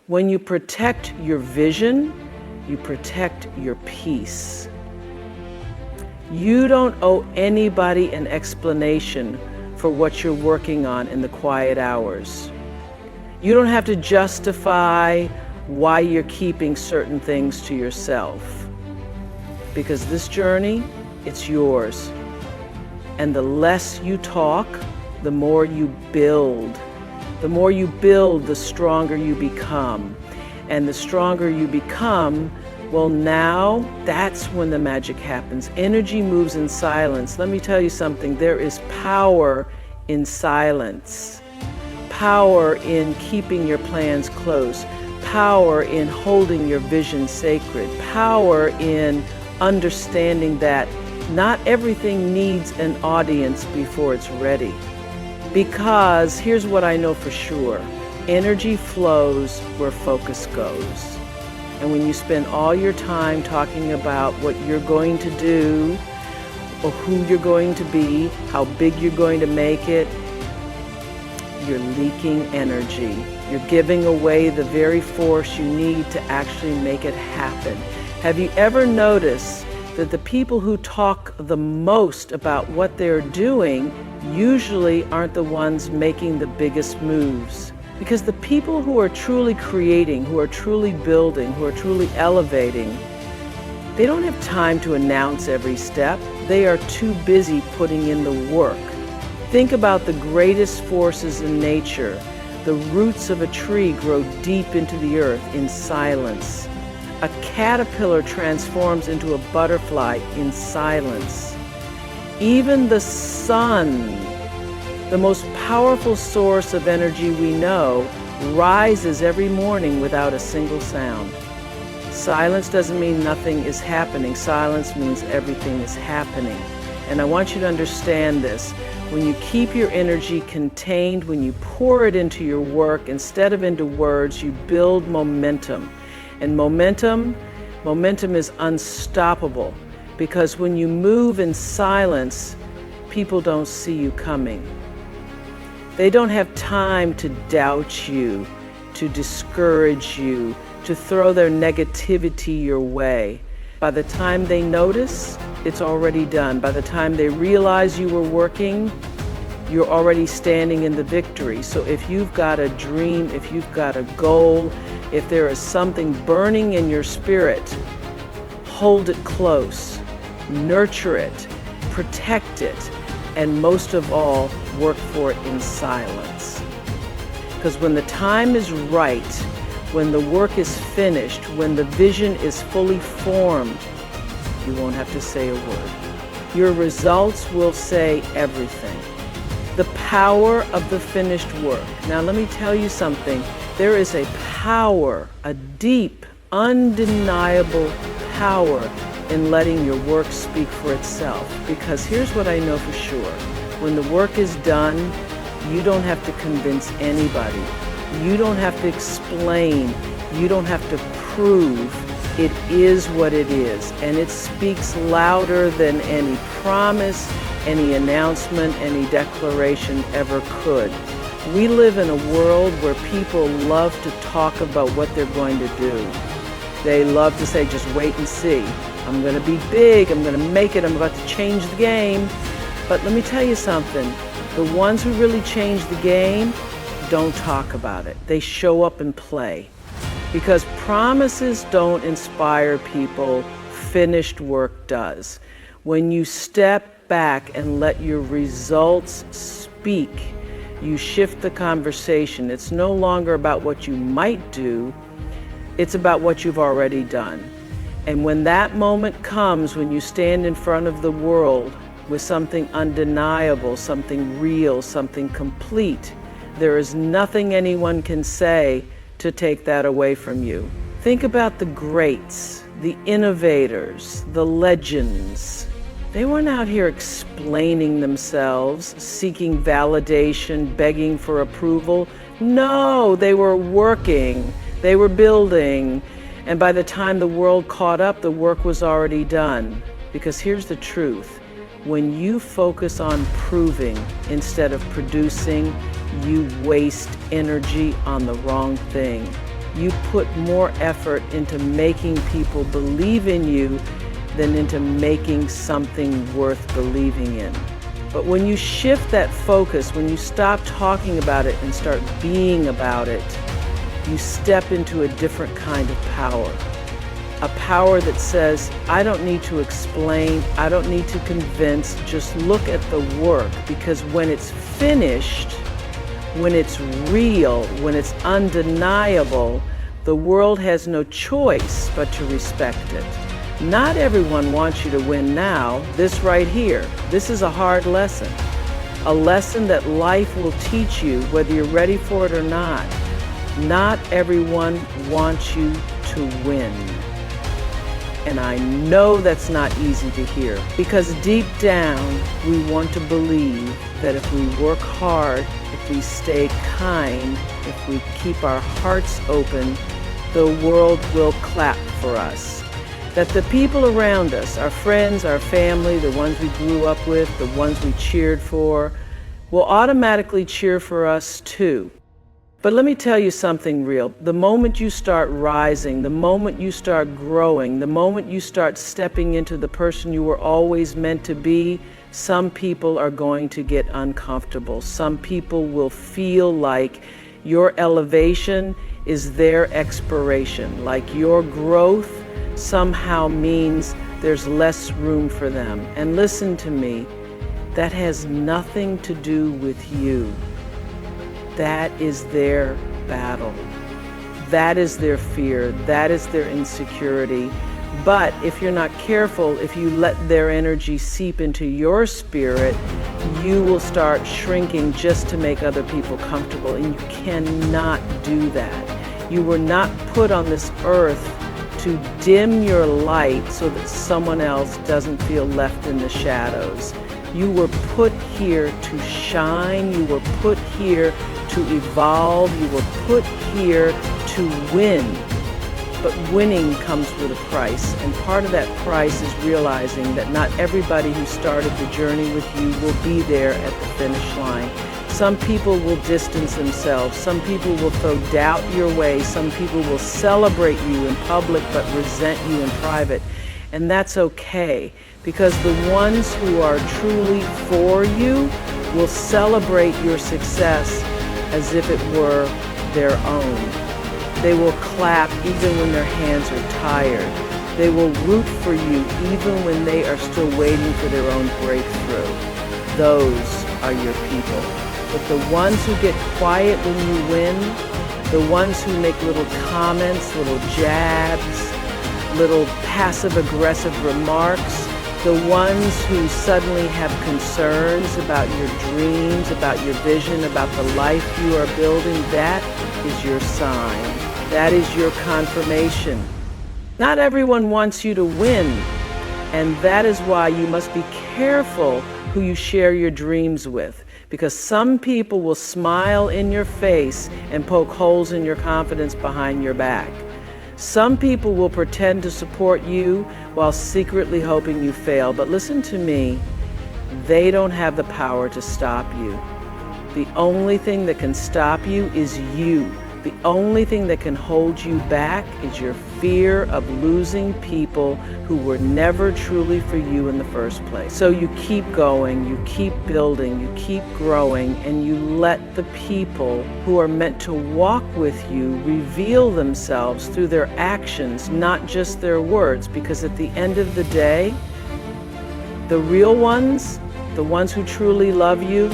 When you protect your vision, you protect your peace. You don't owe anybody an explanation for what you're working on in the quiet hours. You don't have to justify why you're keeping certain things to yourself. Because this journey, it's yours. And the less you talk, the more you build. The more you build, the stronger you become. And the stronger you become, well, now that's when the magic happens. Energy moves in silence. Let me tell you something. There is power in silence. Power in keeping your plans close. Power in holding your vision sacred. Power in understanding that not everything needs an audience before it's ready. Because here's what I know for sure. Energy flows where focus goes. And when you spend all your time talking about what you're going to do, or who you're going to be, how big you're going to make it, you're leaking energy. You're giving away the very force you need to actually make it happen. Have you ever noticed that the people who talk the most about what they're doing usually aren't the ones making the biggest moves? Because the people who are truly creating, who are truly building, who are truly elevating, they don't have time to announce every step. They are too busy putting in the work. Think about the greatest forces in nature. The roots of a tree grow deep into the earth in silence. A caterpillar transforms into a butterfly in silence. Even the sun, the most powerful source of energy we know, rises every morning without a single sound. Silence doesn't mean nothing is happening. Silence means everything is happening. And I want you to understand this. When you keep your energy contained, when you pour it into your work instead of into words, you build momentum. And momentum is unstoppable, because when you move in silence, people don't see you coming. They don't have time to doubt you, to discourage you, to throw their negativity your way. By the time they notice, it's already done. By the time they realize you were working, you're already standing in the victory. So if you've got a dream, if you've got a goal, if there is something burning in your spirit, hold it close, nurture it, protect it, and most of all, work for it in silence. Because when the time is right, when the work is finished, when the vision is fully formed, you won't have to say a word. Your results will say everything. The power of the finished work. Now let me tell you something. There is a power, a deep, undeniable power in letting your work speak for itself. Because here's what I know for sure. When the work is done, you don't have to convince anybody. You don't have to explain. You don't have to prove. It is what it is. And it speaks louder than any promise, any announcement, any declaration ever could. We live in a world where people love to talk about what they're going to do. They love to say, just wait and see. I'm going to be big. I'm going to make it. I'm about to change the game. But let me tell you something. The ones who really change the game don't talk about it. They show up and play. Because promises don't inspire people. Finished work does. When you step back and let your results speak, you shift the conversation. It's no longer about what you might do. It's about what you've already done. And when that moment comes, when you stand in front of the world with something undeniable, something real, something complete, there is nothing anyone can say to take that away from you. Think about the greats, the innovators, the legends. They weren't out here explaining themselves, seeking validation, begging for approval. No, they were working, they were building, and by the time the world caught up, the work was already done. Because here's the truth. When you focus on proving instead of producing, you waste energy on the wrong thing. you put more effort into making people believe in you than into making something worth believing in. But when you shift that focus, when you stop talking about it and start being about it, you step into a different kind of power. A power that says, I don't need to explain, I don't need to convince, just look at the work, because when it's finished, when it's real, when it's undeniable, the world has no choice but to respect it. Not everyone wants you to win now. This right here, this is a hard lesson. A lesson that life will teach you whether you're ready for it or not. Not everyone wants you to win. And I know that's not easy to hear, because deep down we want to believe that if we work hard, if we stay kind, if we keep our hearts open, the world will clap for us. That the people around us, our friends, our family, the ones we grew up with, the ones we cheered for, will automatically cheer for us too. But let me tell you something real. The moment you start rising, the moment you start growing, the moment you start stepping into the person you were always meant to be, some people are going to get uncomfortable. Some people will feel like your elevation is their expiration, like your growth somehow means there's less room for them. And listen to me, that has nothing to do with you. That is their battle. That is their fear. That is their insecurity. But if you're not careful, if you let their energy seep into your spirit, you will start shrinking just to make other people comfortable. And you cannot do that. You were not put on this earth to dim your light so that someone else doesn't feel left in the shadows. You were put here to shine. You were put here to evolve. You were put here to win. But winning comes with a price, and part of that price is realizing that not everybody who started the journey with you will be there at the finish line. Some people will distance themselves. Some people will throw doubt your way. Some people will celebrate you in public but resent you in private. And that's okay, because the ones who are truly for you will celebrate your success as if it were their own. They will clap even when their hands are tired. They will root for you even when they are still waiting for their own breakthrough. Those are your people. But the ones who get quiet when you win, the ones who make little comments, little jabs, little passive-aggressive remarks, the ones who suddenly have concerns about your dreams, about your vision, about the life you are building, that is your sign. That is your confirmation. Not everyone wants you to win, and that is why you must be careful who you share your dreams with, because some people will smile in your face and poke holes in your confidence behind your back. Some people will pretend to support you while secretly hoping you fail. But listen to me, they don't have the power to stop you. The only thing that can stop you is you. The only thing that can hold you back is your fear of losing people who were never truly for you in the first place. So you keep going, you keep building, you keep growing, and you let the people who are meant to walk with you reveal themselves through their actions, not just their words, because at the end of the day, the real ones, the ones who truly love you,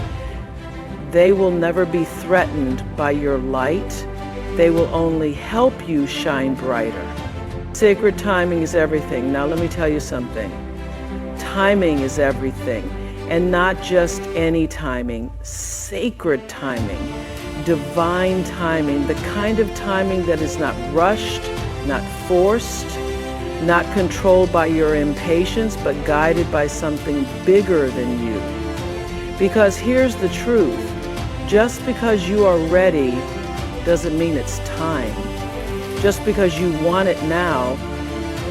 they will never be threatened by your light. They will only help you shine brighter. Sacred timing is everything. Now let me tell you something. Timing is everything, and not just any timing. Sacred timing, divine timing, the kind of timing that is not rushed, not forced, not controlled by your impatience, but guided by something bigger than you. Because here's the truth. Just because you are ready doesn't mean it's time. Just because you want it now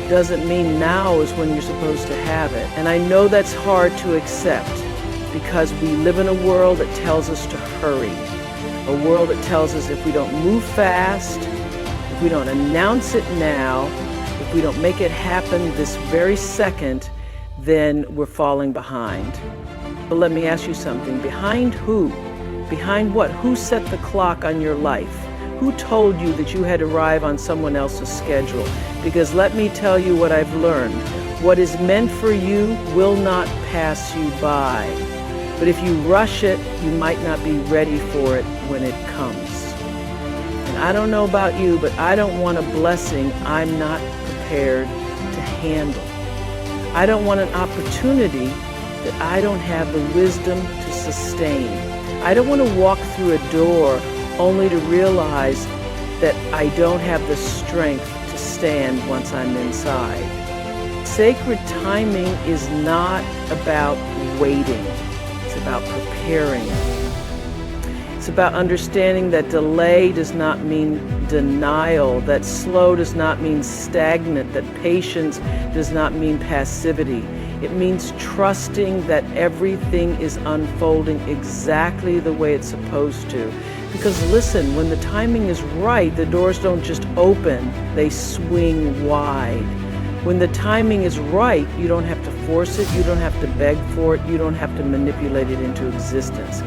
doesn't mean now is when you're supposed to have it. And I know that's hard to accept, because we live in a world that tells us to hurry. A world that tells us if we don't move fast, If we don't announce it now, if we don't make it happen this very second, then we're falling behind. But let me ask you something. Behind who? Behind what? Who set the clock on your life? Who told you that you had to arrive on someone else's schedule? Because let me tell you what I've learned. What is meant for you will not pass you by. But if you rush it, you might not be ready for it when it comes. And I don't know about you, but I don't want a blessing I'm not prepared to handle. I don't want an opportunity that I don't have the wisdom to sustain. I don't want to walk through a door only to realize that I don't have the strength to stand once I'm inside. Sacred timing is not about waiting. It's about preparing. It's about understanding that delay does not mean denial, that slow does not mean stagnant, that patience does not mean passivity. It means trusting that everything is unfolding exactly the way it's supposed to. Because listen, when the timing is right, the doors don't just open, they swing wide. When the timing is right, you don't have to force it, you don't have to beg for it, you don't have to manipulate it into existence.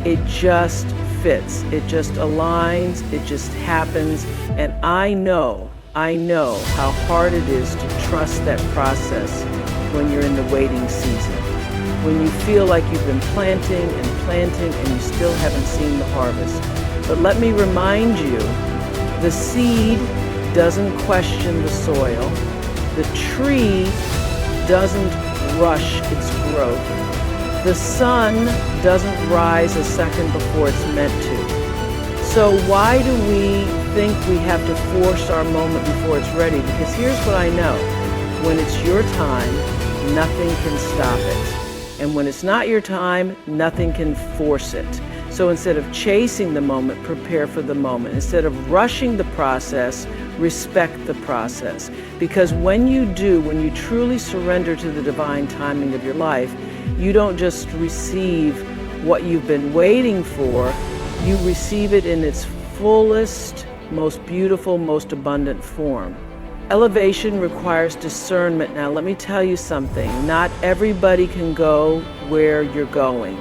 It just fits, it just aligns, it just happens, and I know how hard it is to trust that process when you're in the waiting season. When you feel like you've been planting and you still haven't seen the harvest. But let me remind you, the seed doesn't question the soil. The tree doesn't rush its growth. The sun doesn't rise a second before it's meant to. So why do we think we have to force our moment before it's ready? Because here's what I know. When it's your time, nothing can stop it. And when it's not your time, nothing can force it. So instead of chasing the moment, prepare for the moment. Instead of rushing the process, respect the process. Because when you do, when you truly surrender to the divine timing of your life, you don't just receive what you've been waiting for, you receive it in its fullest, most beautiful, most abundant form. Elevation requires discernment. Now, let me tell you something. Not everybody can go where you're going.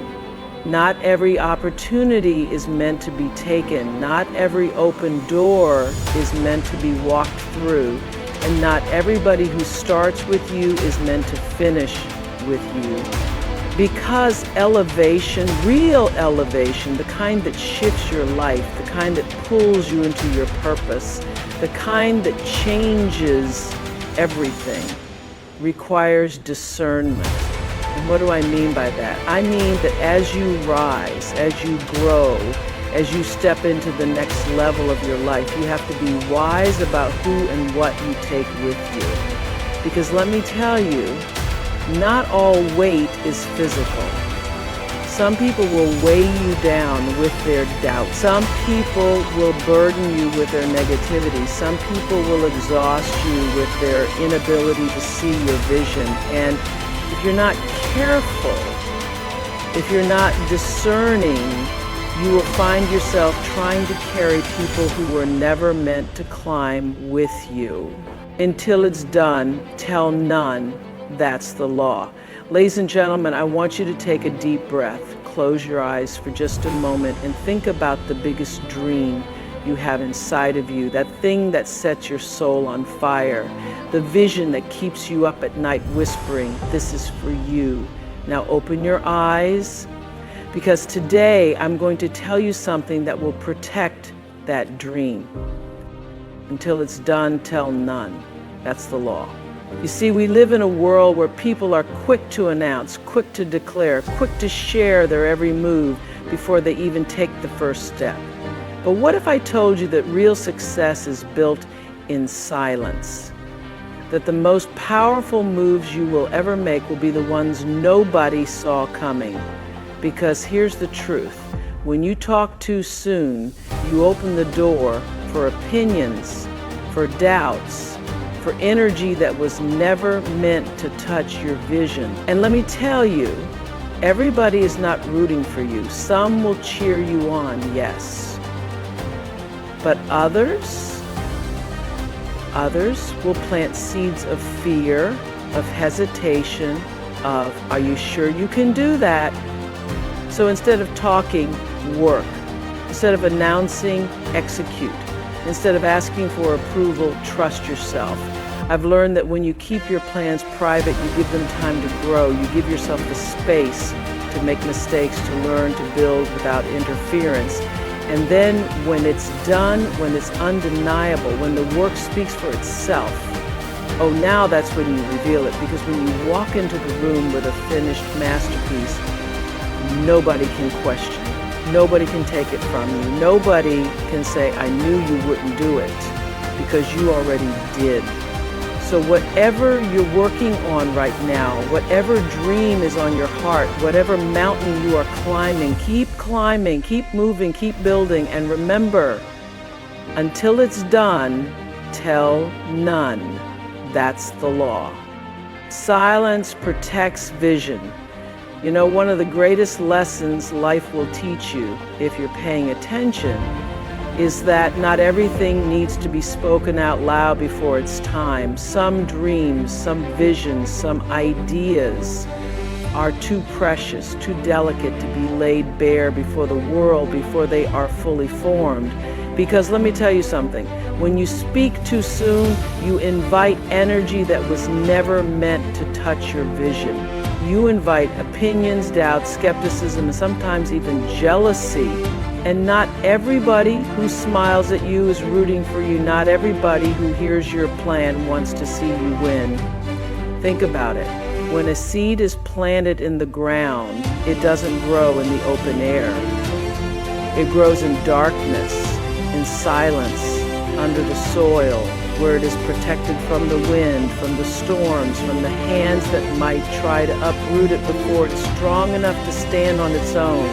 Not every opportunity is meant to be taken. Not every open door is meant to be walked through. And not everybody who starts with you is meant to finish with you. Because elevation, real elevation, the kind that shifts your life, the kind that pulls you into your purpose, the kind that changes everything, requires discernment. And what do I mean by that? I mean that as you rise, as you grow, as you step into the next level of your life, you have to be wise about who and what you take with you. Because let me tell you, not all weight is physical. Some people will weigh you down with their doubt. Some people will burden you with their negativity. Some people will exhaust you with their inability to see your vision. And if you're not careful, if you're not discerning, you will find yourself trying to carry people who were never meant to climb with you. Until it's done, tell none. That's the law. Ladies and gentlemen, I want you to take a deep breath, close your eyes for just a moment, and think about the biggest dream you have inside of you, that thing that sets your soul on fire, the vision that keeps you up at night whispering, "This is for you." Now open your eyes, because today I'm going to tell you something that will protect that dream. Until it's done, tell none. That's the law. You see, we live in a world where people are quick to announce, quick to declare, quick to share their every move before they even take the first step. But what if I told you that real success is built in silence? That the most powerful moves you will ever make will be the ones nobody saw coming. Because here's the truth. When you talk too soon, you open the door for opinions, for doubts, for energy that was never meant to touch your vision. And let me tell you, everybody is not rooting for you. Some will cheer you on, yes. But others, Others will plant seeds of fear, of hesitation, of, are you sure you can do that? So instead of talking, work. Instead of announcing, execute. Instead of asking for approval, trust yourself. I've learned that when you keep your plans private, you give them time to grow. You give yourself the space to make mistakes, to learn, to build without interference. And then when it's done, when it's undeniable, when the work speaks for itself, oh, now that's when you reveal it. Because when you walk into the room with a finished masterpiece, nobody can question. Nobody can take it from you. Nobody can say, I knew you wouldn't do it, because you already did. So whatever you're working on right now, whatever dream is on your heart, whatever mountain you are climbing, keep moving, keep building, and remember, until it's done, tell none. That's the law. Silence protects vision. You know, one of the greatest lessons life will teach you, if you're paying attention, is that not everything needs to be spoken out loud before it's time. Some dreams, some visions, some ideas are too precious, too delicate to be laid bare before the world, before they are fully formed. Because let me tell you something, when you speak too soon, you invite energy that was never meant to touch your vision. You invite opinions, doubts, skepticism, and sometimes even jealousy. And not everybody who smiles at you is rooting for you. Not everybody who hears your plan wants to see you win. Think about it. When a seed is planted in the ground, it doesn't grow in the open air. It grows in darkness, in silence, under the soil, where it is protected from the wind, from the storms, from the hands that might try to uproot it before it's strong enough to stand on its own.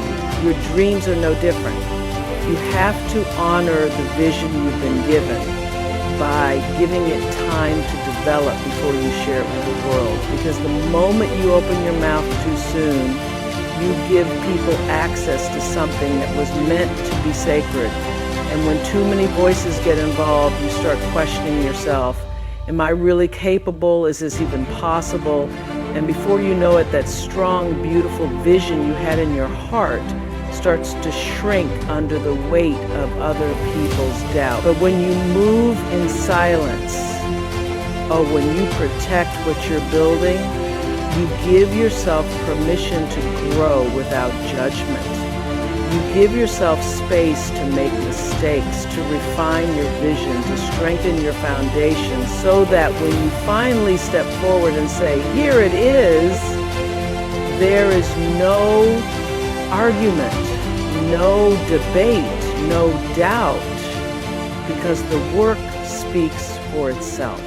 Your dreams are no different. You have to honor the vision you've been given by giving it time to develop before you share it with the world. Because the moment you open your mouth too soon, you give people access to something that was meant to be sacred. And when too many voices get involved, you start questioning yourself. Am I really capable? Is this even possible? And before you know it, that strong, beautiful vision you had in your heart starts to shrink under the weight of other people's doubt. But when you move in silence, when you protect what you're building, you give yourself permission to grow without judgment. You give yourself space to make mistakes, to refine your vision, to strengthen your foundation, so that when you finally step forward and say, here it is, there is no argument, no debate, no doubt, because the work speaks for itself.